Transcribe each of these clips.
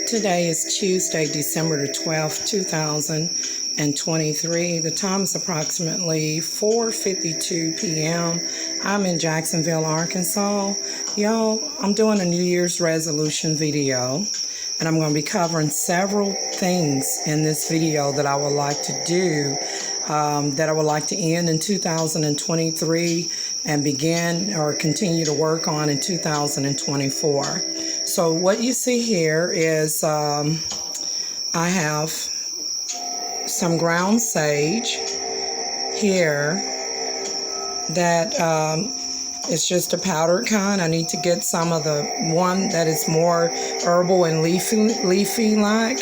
Today is Tuesday, December the 12th, 2023. The time is approximately 4:52 p.m. I'm in Jacksonville, Arkansas. Y'all, I'm doing a New Year's resolution video, and I'm going to be covering several things in this video that I would like to do, that I would like to end in 2023 and begin or continue to work on in 2024. So what you see here is I have some ground sage here that is just a powdered kind. I need to get some of the one that is more herbal and leafy like,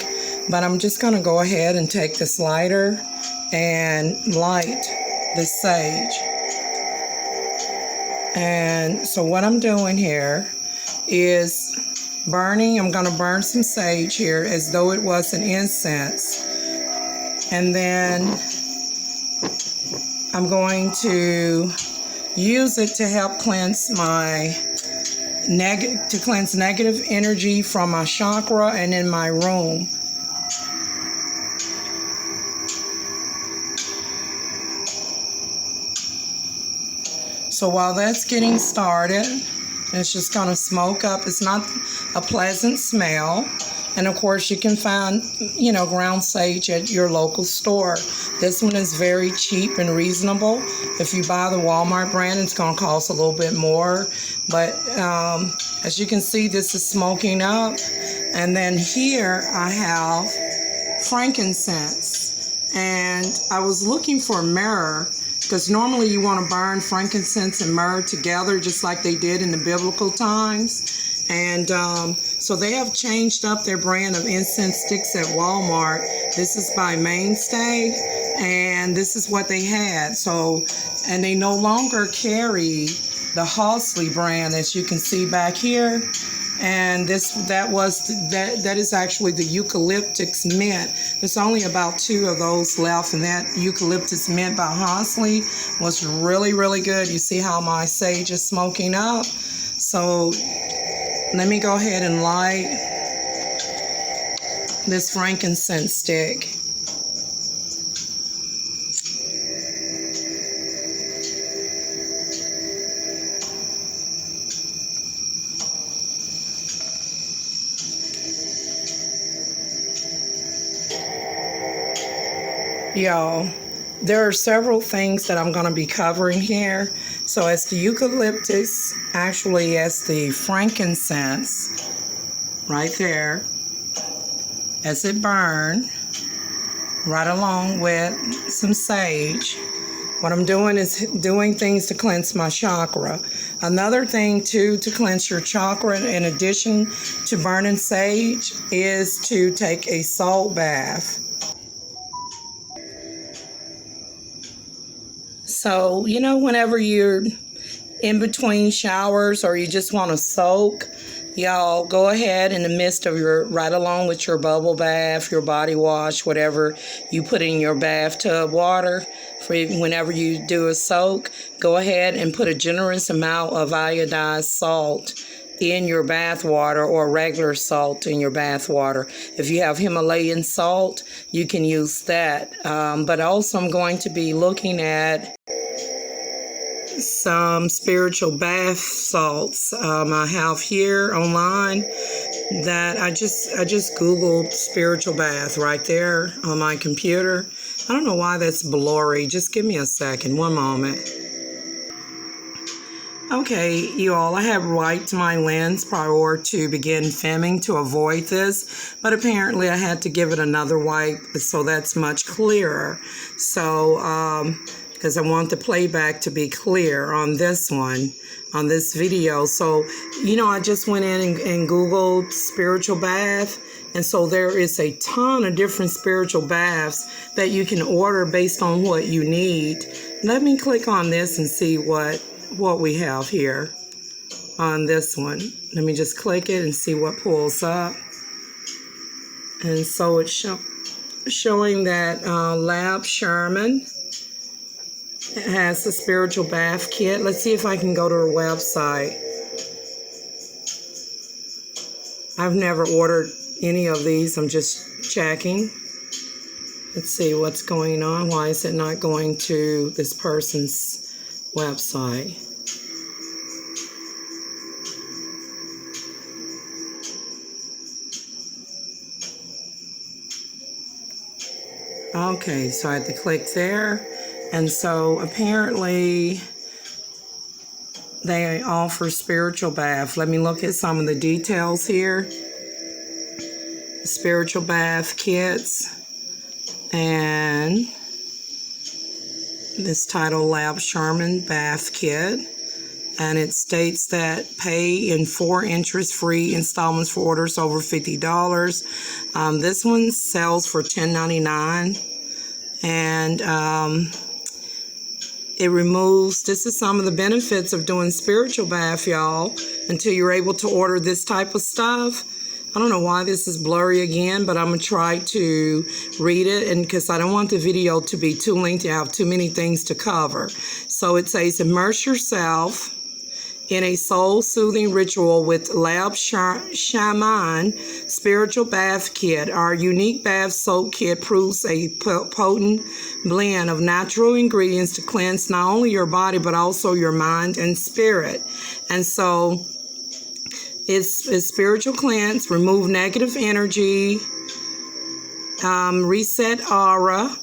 but I'm just going to go ahead and take this lighter and light this sage. And so what I'm doing here is burning. I'm going to burn some sage here as though it was an incense. And then I'm going to use it to help cleanse my negative energy from my chakra and in my room. So while that's getting started, it's just going to smoke up. It's not a pleasant smell. And of course, you can find, ground sage at your local store. This one is very cheap and reasonable. If you buy the Walmart brand, it's going to cost a little bit more. But as you can see, this is smoking up. And then here I have frankincense. And I was looking for myrrh, because normally you want to burn frankincense and myrrh together, just like they did in the biblical times. And so they have changed up their brand of incense sticks at Walmart. This is by Mainstay, and this is what they had. So, and they no longer carry the Halsley brand, as you can see back here. And that is actually the eucalyptus mint. There's only about 2 of those left, and that eucalyptus mint by Halsley was really, really good. You see how my sage is smoking up? So let me go ahead and light this frankincense stick. Y'all, there are several things that I'm going to be covering here. So as the eucalyptus, actually as the frankincense, right there, as it burned, right along with some sage, what I'm doing is doing things to cleanse my chakra. Another thing too to cleanse your chakra, in addition to burning sage, is to take a salt bath. So, whenever you're in between showers or you just want to soak, y'all go ahead in the midst of right along with your bubble bath, your body wash, whatever you put in your bathtub water, for whenever you do a soak, go ahead and put a generous amount of iodized salt in your bath water, or regular salt in your bath water. If you have Himalayan salt, you can use that. But also I'm going to be looking at some spiritual bath salts I have here online that I just Googled spiritual bath right there on my computer. I don't know why that's blurry. Just give me a second, one moment. Okay, you all, I have wiped my lens prior to begin filming to avoid this, but apparently I had to give it another wipe, so that's much clearer. So, because I want the playback to be clear on this one, on this video. So, I just went in and Googled spiritual bath, and so there is a ton of different spiritual baths that you can order based on what you need. Let me click on this and see what we have here on this one. Let me just click it and see what pulls up. And so it's showing that Lab Sherman has a spiritual bath kit. Let's see if I can go to her website. I've never ordered any of these. I'm just checking. Let's see what's going on. Why is it not going to this person's website? Okay, so I had to click there. And so apparently they offer spiritual bath. Let me look at some of the details here. Spiritual bath kits. And this title, Lab Sherman Bath Kit. And it states that pay in 4 interest-free installments for orders over $50. This one sells for $10.99. And it removes, this is some of the benefits of doing spiritual bath, y'all, until you're able to order this type of stuff. I don't know why this is blurry again, but I'm going to try to read it, and because I don't want the video to be too lengthy, I have too many things to cover. So it says, immerse yourself in a soul-soothing ritual with Lab Shaman Spiritual Bath Kit. Our unique bath soap kit proves a potent blend of natural ingredients to cleanse not only your body, but also your mind and spirit. And so it's spiritual cleanse, remove negative energy, reset aura,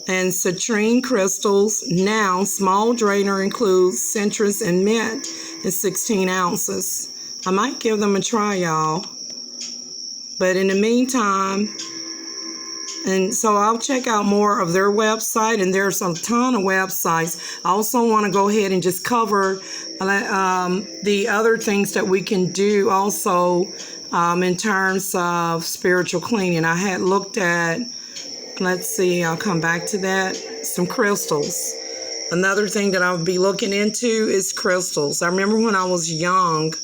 and citrine crystals. Now, small drainer includes citrus and mint in 16 ounces. I might give them a try, y'all. But in the meantime, and so I'll check out more of their website, and there's a ton of websites. I also want to go ahead and just cover the other things that we can do also in terms of spiritual cleaning. I had looked at, let's see, I'll come back to that, some crystals. Another thing that I would be looking into is crystals. I remember when I was young,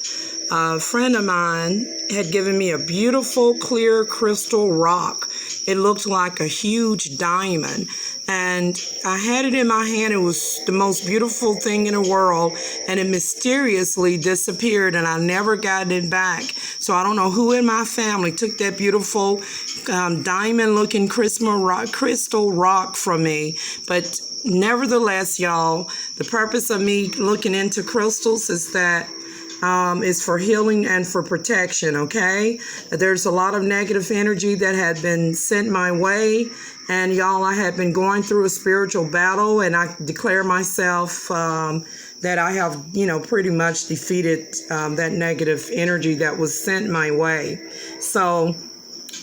a friend of mine had given me a beautiful clear crystal rock. It looked like a huge diamond. And I had it in my hand. It was the most beautiful thing in the world. And it mysteriously disappeared, and I never got it back. So I don't know who in my family took that beautiful diamond-looking crystal rock from me. But nevertheless, y'all, the purpose of me looking into crystals is that is for healing and for protection, okay? There's a lot of negative energy that had been sent my way, and y'all, I had been going through a spiritual battle, and I declare myself that I have, pretty much defeated that negative energy that was sent my way. So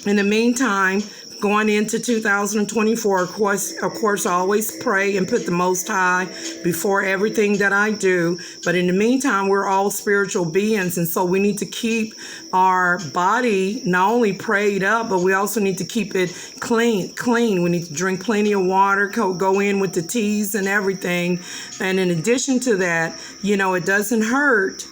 in the meantime, going into 2024, of course, I always pray and put the Most High before everything that I do. But in the meantime, we're all spiritual beings, and so we need to keep our body not only prayed up, but we also need to keep it clean. We need to drink plenty of water, go in with the teas and everything. And in addition to that, it doesn't hurt.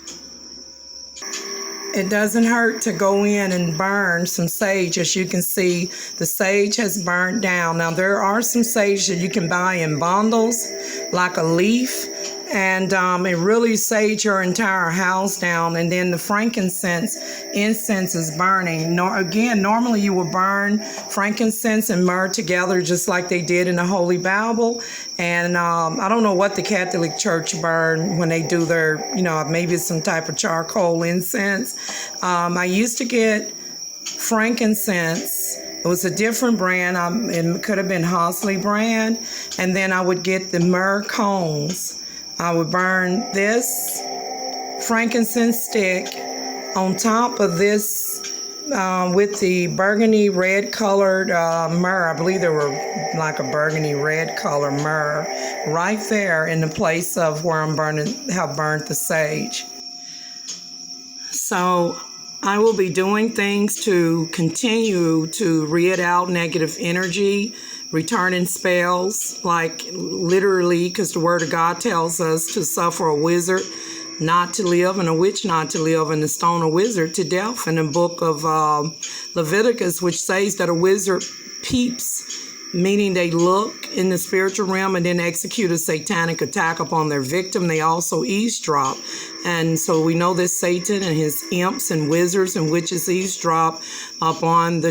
It doesn't hurt to go in and burn some sage. As you can see, the sage has burnt down. Now, there are some sage that you can buy in bundles, like a leaf, and it really sage your entire house down. And then the frankincense incense is burning. Normally you would burn frankincense and myrrh together, just like they did in the Holy Bible. And I don't know what the Catholic Church burn when they do their, maybe it's some type of charcoal incense. I used to get frankincense. It was a different brand. It could have been Hosley brand. And then I would get the myrrh cones. I would burn this frankincense stick on top of this with the burgundy red colored myrrh. I believe they were like a burgundy red color myrrh right there in the place of where have burnt the sage. So I will be doing things to continue to rid out negative energy, returning spells, like literally, because the Word of God tells us to suffer a wizard not to live and a witch not to live, and to stone a wizard to death in the book of Leviticus, which says that a wizard peeps meaning they look in the spiritual realm and then execute a satanic attack upon their victim. They also eavesdrop. And so we know that Satan and his imps and wizards and witches eavesdrop upon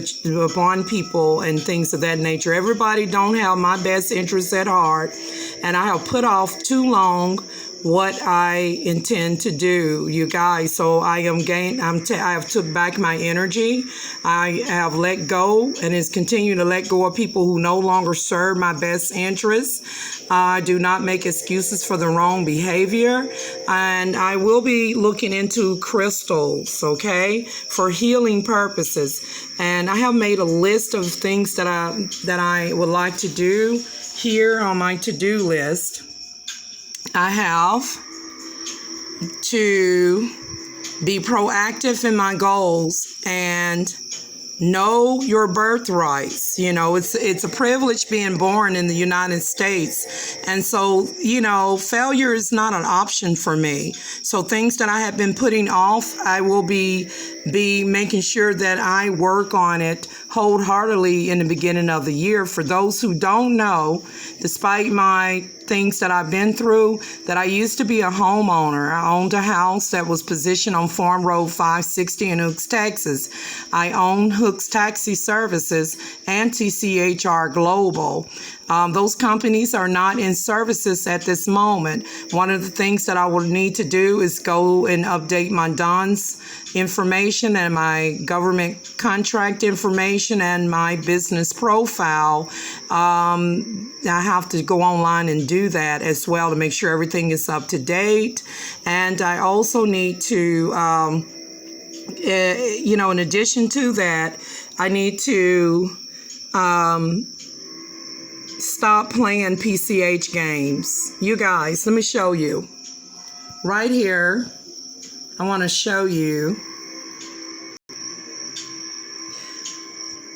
people and things of that nature. Everybody don't have my best interests at heart, and I have put off too long what I intend to do, you guys. So I have took back my energy. I have let go and is continue to let go of people who no longer serve my best interests. I do not make excuses for the wrong behavior, and I will be looking into crystals, okay, for healing purposes. And I have made a list of things that I would like to do here on my to-do list. I have to be proactive in my goals and know your birthrights. You know, it's a privilege being born in the United States. And so, you know, failure is not an option for me. So things that I have been putting off, I will be making sure that I work on it wholeheartedly in the beginning of the year. For those who don't know, despite my things that I've been through, that I used to be a homeowner. I owned a house that was positioned on Farm Road 560 in Hooks, Texas. I own Hooks Taxi Services and TCHR Global. Those companies are not in services at this moment. One of the things that I will need to do is go and update my DUNS information and my government contract information and my business profile. I have to go online and do that as well to make sure everything is up to date. And I also need to, you know, in addition to that, I need to stop playing PCH games. You guys, let me show you. Right here, I want to show you.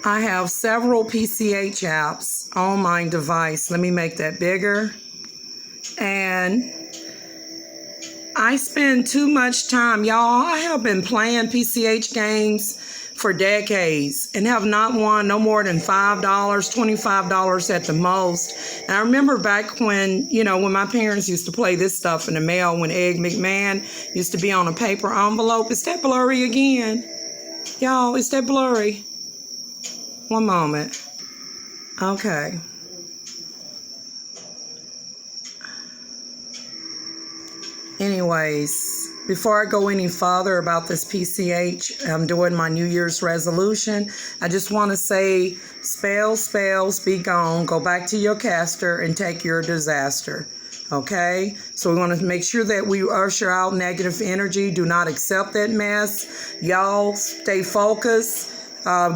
I have several PCH apps on my device. Let me make that bigger. And I spend too much time, y'all. I have been playing PCH games for decades and have not won no more than $5, $25 at the most. And I remember back when, you know, when my parents used to play this stuff in the mail, when Egg McMahon used to be on a paper envelope. Is that blurry again? Y'all, is that blurry? One moment. Okay. Anyways, before I go any further about this PCH, I'm doing my New Year's resolution. I just want to say, spells, be gone. Go back to your caster and take your disaster. Okay? So we want to make sure that we usher out negative energy. Do not accept that mess. Y'all stay focused.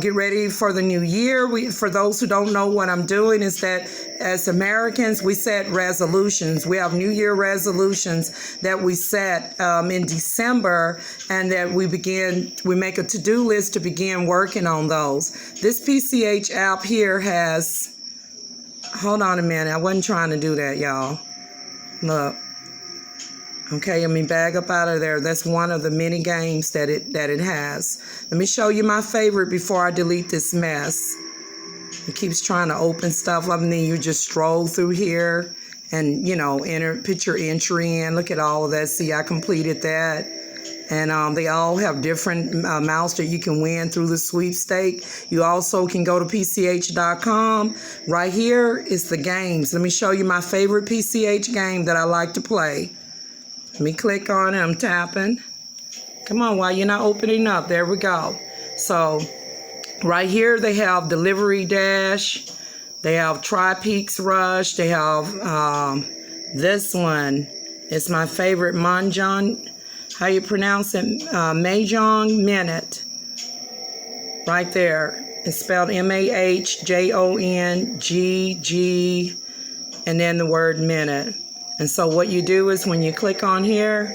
Get ready for the new year. For those who don't know, what I'm doing is that as Americans, we set resolutions. We have New Year resolutions that we set in December, and that we make a to-do list to begin working on those. This PCH app here has, hold on a minute. I wasn't trying to do that, y'all. Look. Okay, let me bag up out of there. That's one of the many games that it has. Let me show you my favorite before I delete this mess. It keeps trying to open stuff up, and then you just stroll through here and, you know, put your entry in. Look at all of that. See, I completed that. And they all have different amounts that you can win through the sweepstake. You also can go to PCH.com. Right here is the games. Let me show you my favorite PCH game that I like to play. Let me click on it. I'm tapping. Come on, while you're not opening up. There we go. So right here they have Delivery Dash. They have Tri-Peaks Rush. They have this one. It's my favorite, Mahjong. How you pronounce it? Mahjong Minute. Right there. It's spelled M-A-H-J-O-N-G-G and then the word minute. And so what you do is when you click on here,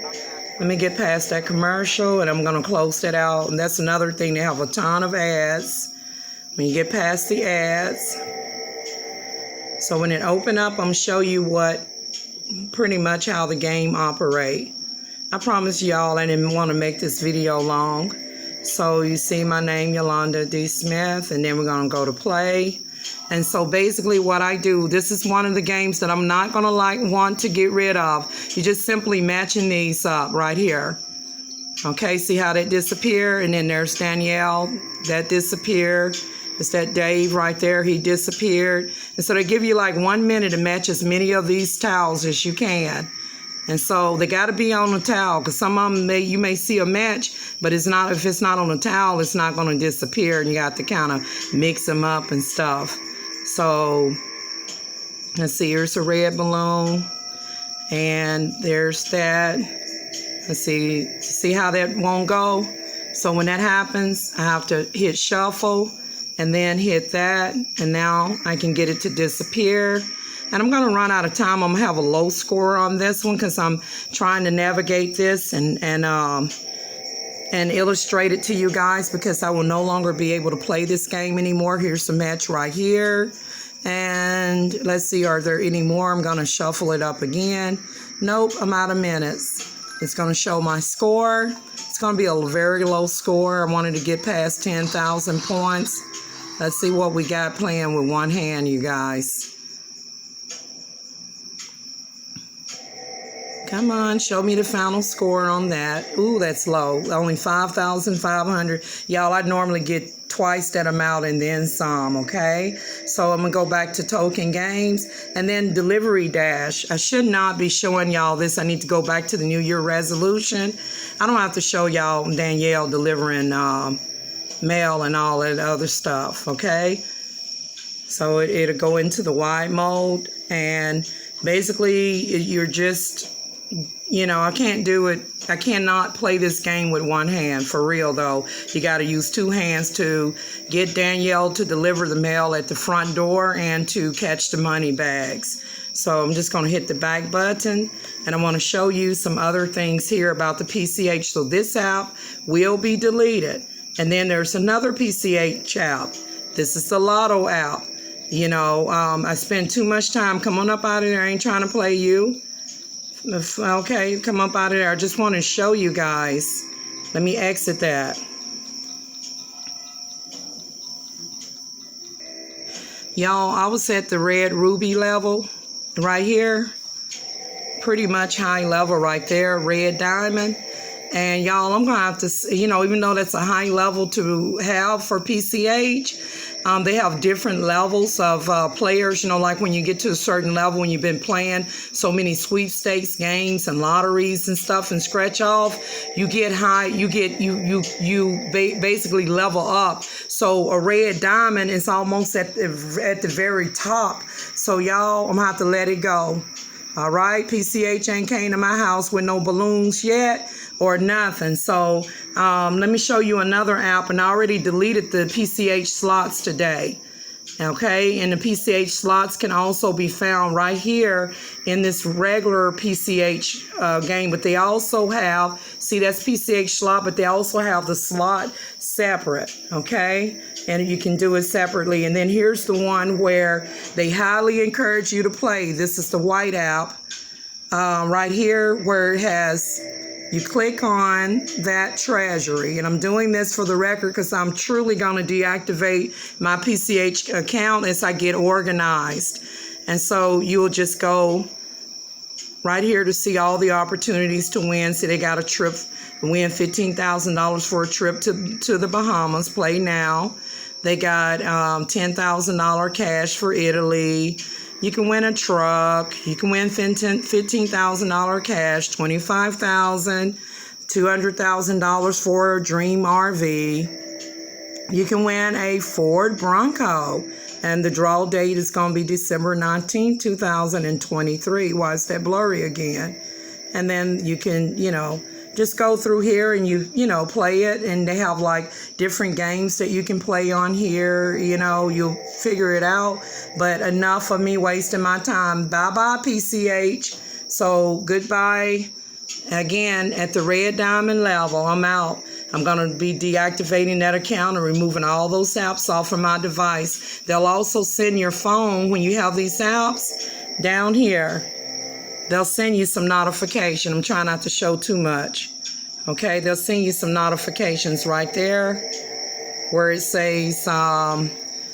let me get past that commercial and I'm going to close that out. And that's another thing. They have a ton of ads. When you get past the ads. So when it open up, I'm going to show you pretty much how the game operate. I promise y'all I didn't want to make this video long. So you see my name, Yolanda D. Smith, and then we're going to go to play. And so basically what I do, this is one of the games that I'm not going to want to get rid of. You just simply matching these up right here. Okay, see how that disappear? And then there's Danielle, that disappeared. It's that Dave right there, he disappeared. And so they give you like 1 minute to match as many of these towels as you can. And so they got to be on the towel, because some of them you may see a match, but it's not. If it's not on the towel, it's not going to disappear, and you got to kind of mix them up and stuff. So let's see, here's a red balloon, and there's that. Let's see how that won't go. So when that happens, I have to hit shuffle and then hit that, and now I can get it to disappear. And I'm going to run out of time. I'm going to have a low score on this one because I'm trying to navigate this and illustrate it to you guys, because I will no longer be able to play this game anymore. Here's the match right here. And let's see, are there any more? I'm going to shuffle it up again. Nope, I'm out of minutes. It's going to show my score. It's going to be a very low score. I wanted to get past 10,000 points. Let's see what we got playing with one hand, you guys. Come on, show me the final score on that. Ooh, that's low. Only 5,500. Y'all, I normally get twice that amount and then some, okay? So I'm going to go back to token games. And then delivery dash. I should not be showing y'all this. I need to go back to the New Year resolution. I don't have to show y'all Danielle delivering mail and all that other stuff, okay? So it'll go into the wide mode. And basically, you're just... You know, I can't do it. I cannot play this game with one hand, for real, though. You got to use two hands to get Danielle to deliver the mail at the front door and to catch the money bags. So I'm just going to hit the back button, and I want to show you some other things here about the PCH. So this app will be deleted. And then there's another PCH app. This is the Lotto app. You know, I spend too much time. Come on up out of there. I ain't trying to play you. Okay, come up out of there. I just want to show you guys. Let me exit that. Y'all, I was at the red ruby level right here. Pretty much high level right there, red diamond. And y'all, I'm going to have to, you know, even though that's a high level to have for PCH, they have different levels of players, you know, like when you get to a certain level, when you've been playing so many sweepstakes games and lotteries and stuff and scratch off, you get high, you basically level up. So a red diamond is almost at the very top. So y'all, I'm going to have to let it go. All right, PCH ain't came to my house with no balloons yet or nothing. So let me show you another app, and I already deleted the PCH slots today. Okay, and the PCH slots can also be found right here in this regular PCH game, but they also have, see, that's PCH slot, but they also have the slot separate, okay? And you can do it separately. And then here's the one where they highly encourage you to play. This is the white app right here, where it has, you click on that treasury. And I'm doing this for the record because I'm truly going to deactivate my PCH account as I get organized. And so you'll just go right here to see all the opportunities to win. See, they got a trip, win $15,000 for a trip to the Bahamas. Play now. They got $10,000 cash for Italy. You can win a truck. You can win $15,000 cash, $25,000, $200,000 for a dream RV. You can win a Ford Bronco. And the draw date is going to be December 19, 2023. Why is that blurry again? And then you can, you know, just go through here and you know, play it. And they have like different games that you can play on here. You know, you'll figure it out. But enough of me wasting my time. Bye-bye, PCH. So goodbye. Again, at the red diamond level, I'm out. I'm going to be deactivating that account and removing all those apps off of my device. They'll also send your phone, when you have these apps, down here. They'll send you some notification. I'm trying not to show too much. Okay, they'll send you some notifications right there where it says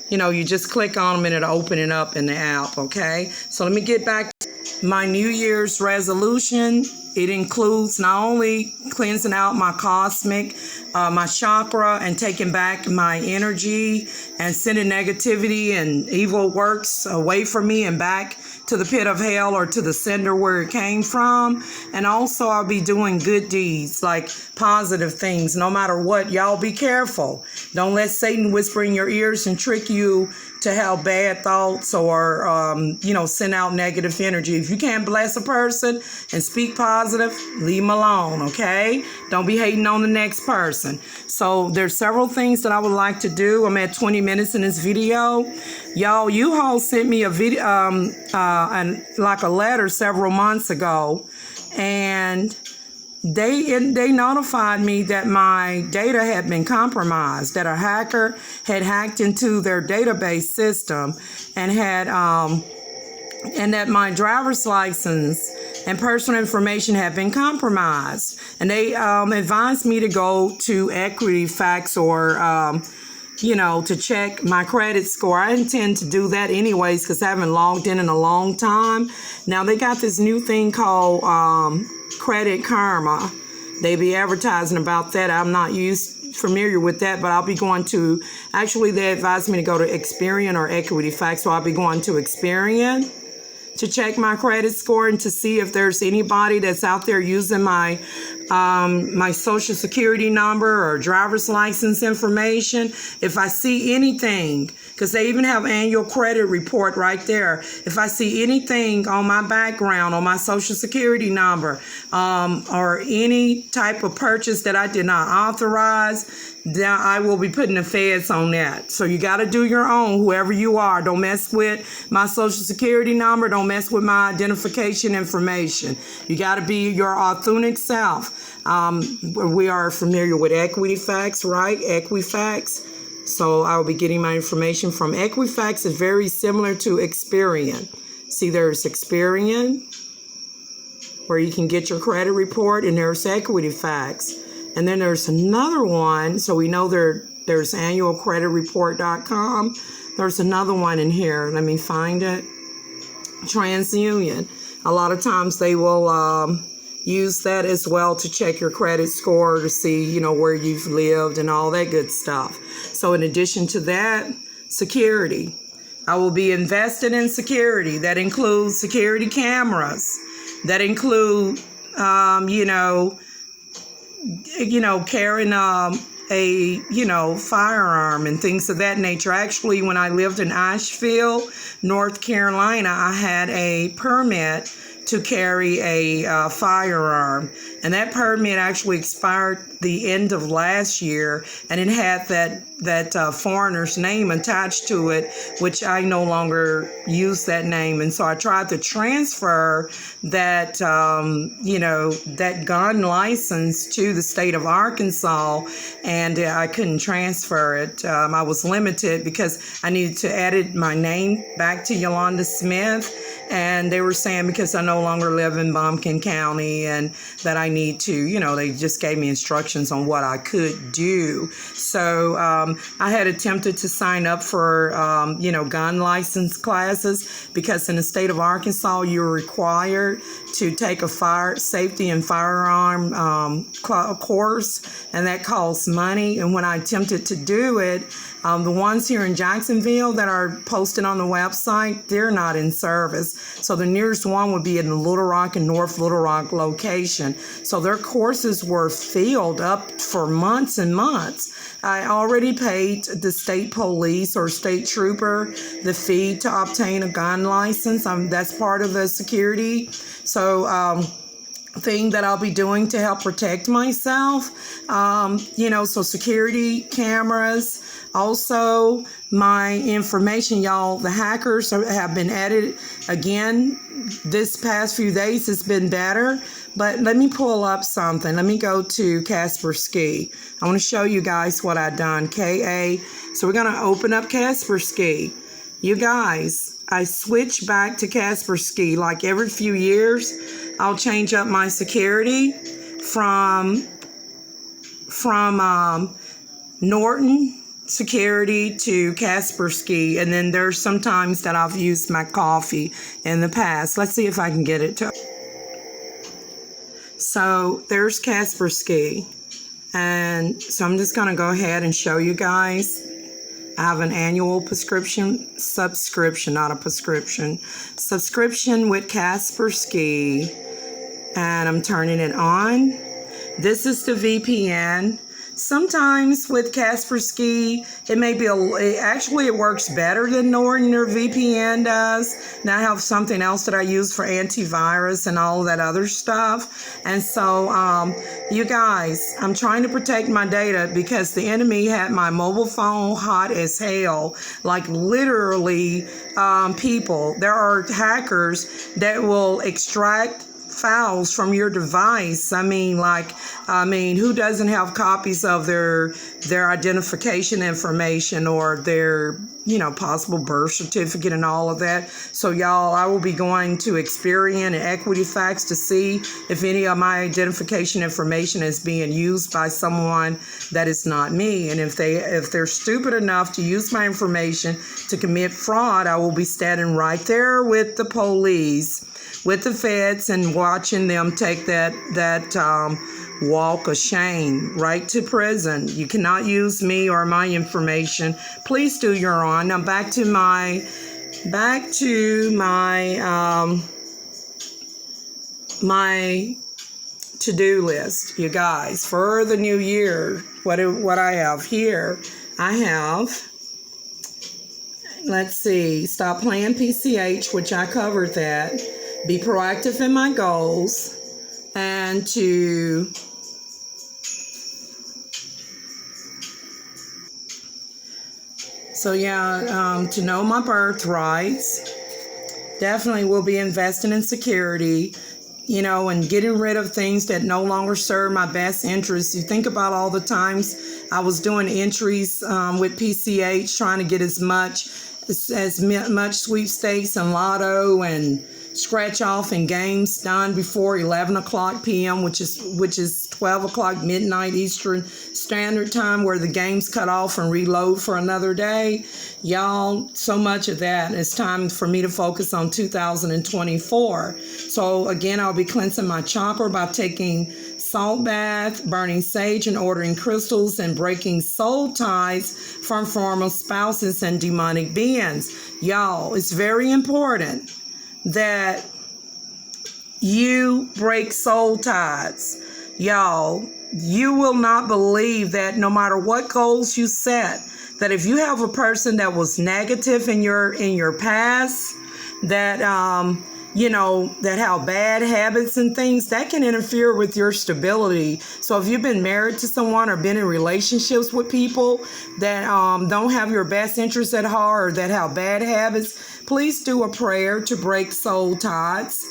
you know, you just click on them and it'll open it up in the app, okay? So let me get back to my New Year's resolution. It includes not only cleansing out my cosmic, my chakra, and taking back my energy and sending negativity and evil works away from me and back to the pit of hell or to the sender where it came from. And also I'll be doing good deeds, like positive things, no matter what. Y'all be careful. Don't let Satan whisper in your ears and trick you to have bad thoughts or, you know, send out negative energy. If you can't bless a person and speak positive, leave them alone, okay? Don't be hating on the next person. So there's several things that I would like to do. I'm at 20 minutes in this video. Y'all, U-Haul sent me a video, like a letter several months ago, and they notified me that my data had been compromised, that a hacker had hacked into their database system and had and that my driver's license and personal information had been compromised. And they advised me to go to Equifax or you know, to check my credit score. I intend to do that anyways because I haven't logged in a long time. Now they got this new thing called Credit Karma. They be advertising about that. I'm not familiar with that, but I'll be going to, actually they advised me to go to Experian or Equifax, so I'll be going to Experian to check my credit score and to see if there's anybody that's out there using my my social security number or driver's license information. If I see anything, because they even have annual credit report right there. If I see anything on my background, on my social security number, or any type of purchase that I did not authorize, then I will be putting the feds on that. So you got to do your own, whoever you are. Don't mess with my social security number. Don't mess with my identification information. You got to be your authentic self. We are familiar with Equifax, right? Equifax. So I will be getting my information from Equifax. Is very similar to Experian. See, there's Experian, where you can get your credit report, and there's Equifax. And then there's another one. So we know there's annualcreditreport.com. There's another one in here. Let me find it. TransUnion. A lot of times they will use that as well to check your credit score, to see, you know, where you've lived and all that good stuff. So in addition to that, security. I will be invested in security. That includes security cameras. That include, you know, carrying a firearm and things of that nature. Actually, when I lived in Asheville, North Carolina, I had a permit to carry a firearm, and that permit actually expired the end of last year, and it had that foreigner's name attached to it, which I no longer use that name. And so I tried to transfer that that gun license to the state of Arkansas, and I couldn't transfer it. I was limited because I needed to edit my name back to Yolanda Smith, and they were saying because I no longer live in Bumpkin County and that I need to, they just gave me instructions on what I could do. So I had attempted to sign up for, gun license classes, because in the state of Arkansas, you're required to take a fire safety and firearm course, and that costs money. And when I attempted to do it, the ones here in Jacksonville that are posted on the website, they're not in service. So the nearest one would be in the Little Rock and North Little Rock location. So their courses were filled up for months and months. I already paid the state police or state trooper the fee to obtain a gun license. That's part of the security. So, thing that I'll be doing to help protect myself, so security cameras. Also, my information, y'all, the hackers have been added again this past few days. It's been better, but let me pull up something. Let me go to Kaspersky. I want to show you guys what I've done. So we're going to open up Kaspersky. You guys, I switch back to Kaspersky like every few years. I'll change up my security from Norton Security to Kaspersky, and then there's sometimes that I've used my coffee in the past. Let's see if I can get it to. So there's Kaspersky, and so I'm just going to go ahead and show you guys. I have an annual subscription with Kaspersky, and I'm turning it on. This is the VPN. Sometimes with Kaspersky, it may be actually it works better than your VPN does. Now I have something else that I use for antivirus and all of that other stuff. And so, you guys, I'm trying to protect my data because the enemy had my mobile phone hot as hell. Like literally, people, there are hackers that will extract files from your device. I mean, who doesn't have copies of their identification information or their, possible birth certificate and all of that? So y'all, I will be going to Experian and Equifax to see if any of my identification information is being used by someone that is not me. And if they're stupid enough to use my information to commit fraud, I will be standing right there with the police, with the feds, and watching them take that walk of shame right to prison. You cannot use me or my information. Please do your own. Now back to my my to-do list, you guys, for the new year. What I have here, I have, let's see, stop playing PCH, which I covered that. Be proactive in my goals, and to know my birthrights. Definitely will be investing in security, and getting rid of things that no longer serve my best interests. You think about all the times I was doing entries with PCH, trying to get as much sweepstakes and lotto and scratch off and games done before 11 o'clock p.m., which is 12 o'clock midnight Eastern Standard Time, where the games cut off and reload for another day. Y'all, so much of that. It's time for me to focus on 2024. So again, I'll be cleansing my chakra by taking salt bath, burning sage, and ordering crystals, and breaking soul ties from former spouses and demonic beings. Y'all, it's very important that you break soul ties. Y'all, you will not believe that no matter what goals you set, that if you have a person that was negative in your past, that that have bad habits and things, that can interfere with your stability. So if you've been married to someone or been in relationships with people that don't have your best interests at heart, or that have bad habits, please do a prayer to break soul ties.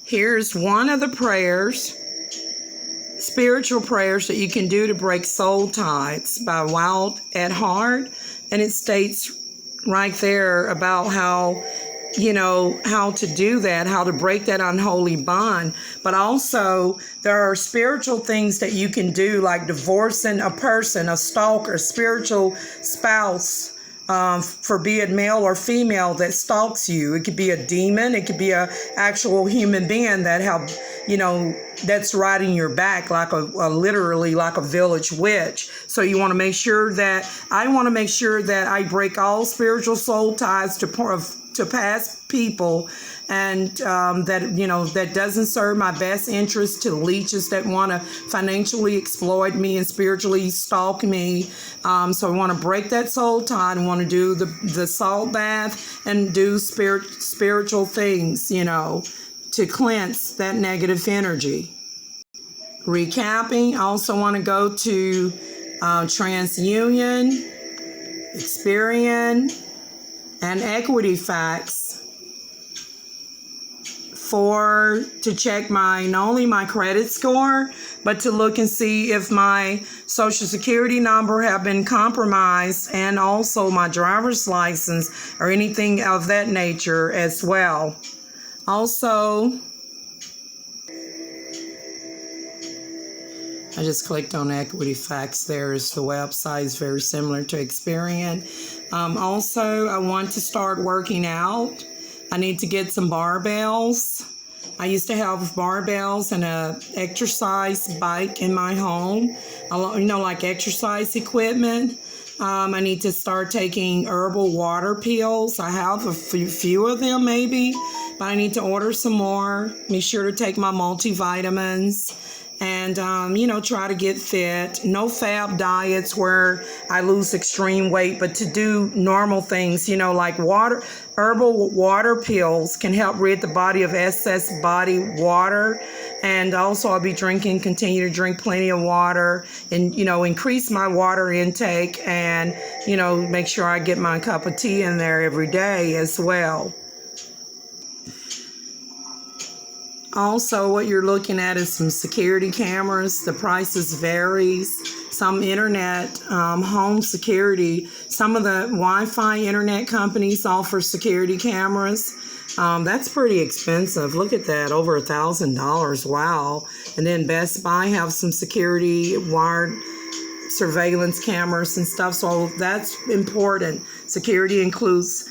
Here's one of the prayers, spiritual prayers that you can do to break soul ties by Wild at Heart. And it states right there about how to do that, how to break that unholy bond. But also there are spiritual things that you can do, like divorcing a person, a stalker, spiritual spouse, for be it male or female, that stalks you. It could be a demon. It could be a actual human being that that's riding your back like literally like a village witch. So I want to make sure that I break all spiritual soul ties to past people, and that doesn't serve my best interest, to leeches that want to financially exploit me and spiritually stalk me. So I want to break that soul tie, and want to do the salt bath and do spiritual things, to cleanse that negative energy. Recapping, I also want to go to TransUnion, Experian, and Equifax to check not only my credit score, but to look and see if my social security number have been compromised, and also my driver's license or anything of that nature as well. Also, I just clicked on Equity Facts. There's the website. It's very similar to Experian. Also, I want to start working out. I need to get some barbells. I used to have barbells and a exercise bike in my home, like exercise equipment. I need to start taking herbal water pills. I have a few of them maybe, but I need to order some more. Be sure to take my multivitamins and, try to get fit. No fab diets where I lose extreme weight, but to do normal things, like herbal water pills can help rid the body of excess body water. And also I'll be continue to drink plenty of water and, increase my water intake and, make sure I get my cup of tea in there every day as well. Also, what you're looking at is some security cameras. The prices varies. Some internet home security. Some of the Wi-Fi internet companies offer security cameras. That's pretty expensive. Look at that, over $1,000. Wow. And then Best Buy have some security wired surveillance cameras and stuff. So that's important. Security includes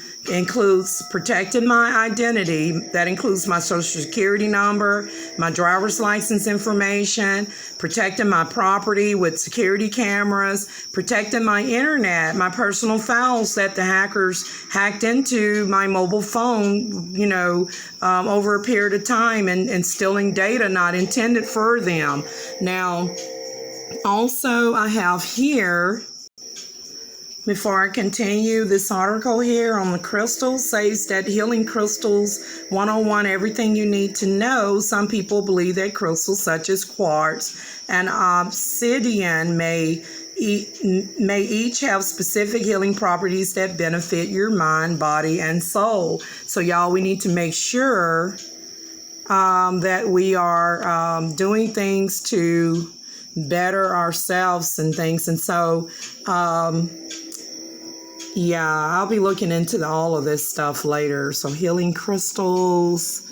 protecting my identity. That includes my social security number, my driver's license information, protecting my property with security cameras, protecting my internet, my personal files that the hackers hacked into my mobile phone, over a period of time and stealing data not intended for them. Now, also I have here, before I continue, this article here on the crystals says that Healing Crystals 101, everything you need to know. Some people believe that crystals such as quartz and obsidian may each have specific healing properties that benefit your mind, body, and soul. So y'all, we need to make sure that we are doing things to better ourselves and things. And so, yeah, I'll be looking into all of this stuff later. So healing crystals,